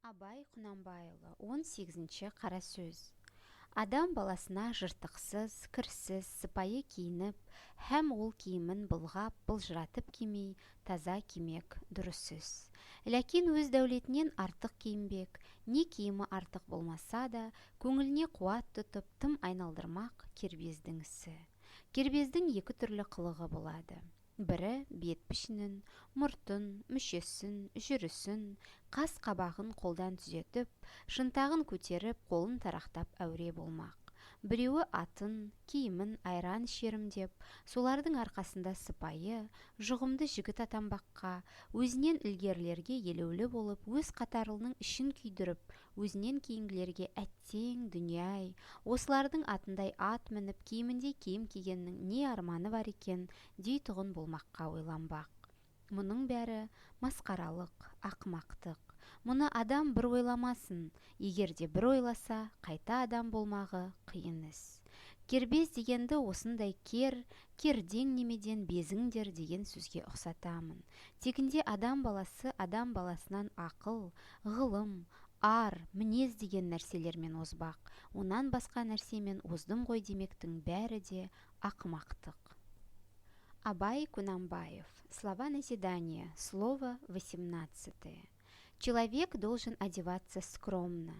Абай Құнанбайұлы 18-ші қара сөз. Адам баласына жыртықсыз, кірсіз, сыпайы киініп, һәм ол киімін былғап, былжыратып кимей, таза кимек дұрыс сөз. Ләкин өз дәулетінен артық киінбек, не киімі артық болмаса да, көңіліне қуат тұтып, тым айналдырмақ кербездің ісі. Кербездің екі түрлі қылығы болады. Бірі бет пішінін, мұртын, мүшесін, жүрісін, қас-қабағын қолдан түзетіп, шынтағын көтеріп, қолын тарақтап әуре болмақ. Біреуі атын, киімін айран шерімдеп, солардың арқасында сыпайы, жұғымды жігіт атанбаққа, өзінен ілгерілерге елеулі болып, өз қатарлының ішін күйдіріп, өзінен кейінгілерге әттең, дүние-ай, осылардың атындай ат мініп, киіміндей киім кигеннің не арманы бар екен, дейтұғын болмаққа ойланбақ. Мұның бәрі масқаралық, ақымақтық. Мұны адам бір ойламасын, егерде бір ойласа, қайта адам болмағы қиын іс. Кербез дегенді осындай кердең немеден безіңдер деген сөзге ұқсатамын. Тегінде адам баласы адам баласынан ақыл, ғылым, ар, мінез деген нәрселермен озбақ. Онан басқа нәрсемен оздым ғой демектің бәрі де ақымақтық. Абай Кунанбаев. Слова назидания. Слово 18. Человек должен одеваться скромно,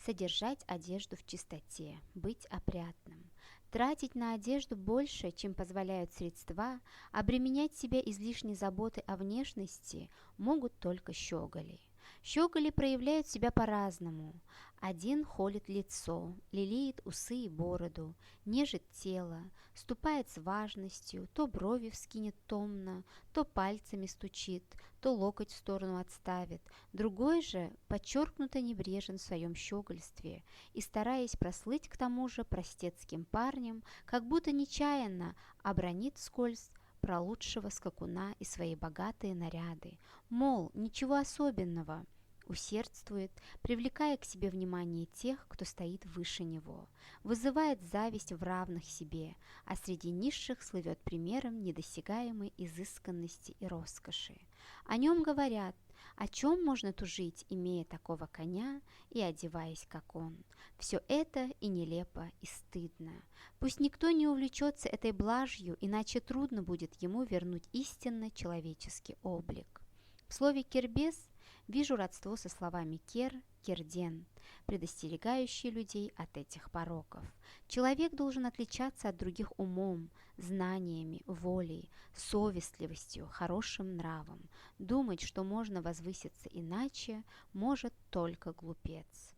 содержать одежду в чистоте, быть опрятным, тратить на одежду больше, чем позволяют средства, обременять себя излишней заботой о внешности могут только щеголи. Щеголи проявляют себя по-разному. Один холит лицо, лелеет усы и бороду, нежит тело, ступает с важностью, то брови вскинет томно, то пальцами стучит, то локоть в сторону отставит. Другой же подчеркнуто небрежен в своем щегольстве и, стараясь прослыть к тому же простецким парнем, как будто нечаянно обронит вскользь про лучшего скакуна и свои богатые наряды. Мол, ничего особенного. Усердствует, привлекая к себе внимание тех, кто стоит выше него, вызывает зависть в равных себе, а среди низших слывет примером недосягаемой изысканности и роскоши. О нем говорят, о чем можно тужить, имея такого коня и одеваясь, как он. Все это и нелепо, и стыдно. Пусть никто не увлечется этой блажью, иначе трудно будет ему вернуть истинно человеческий облик. В слове «кербез» вижу родство со словами «кер», «керден», предостерегающие людей от этих пороков. Человек должен отличаться от других умом, знаниями, волей, совестливостью, хорошим нравом. Думать, что можно возвыситься иначе, может только глупец.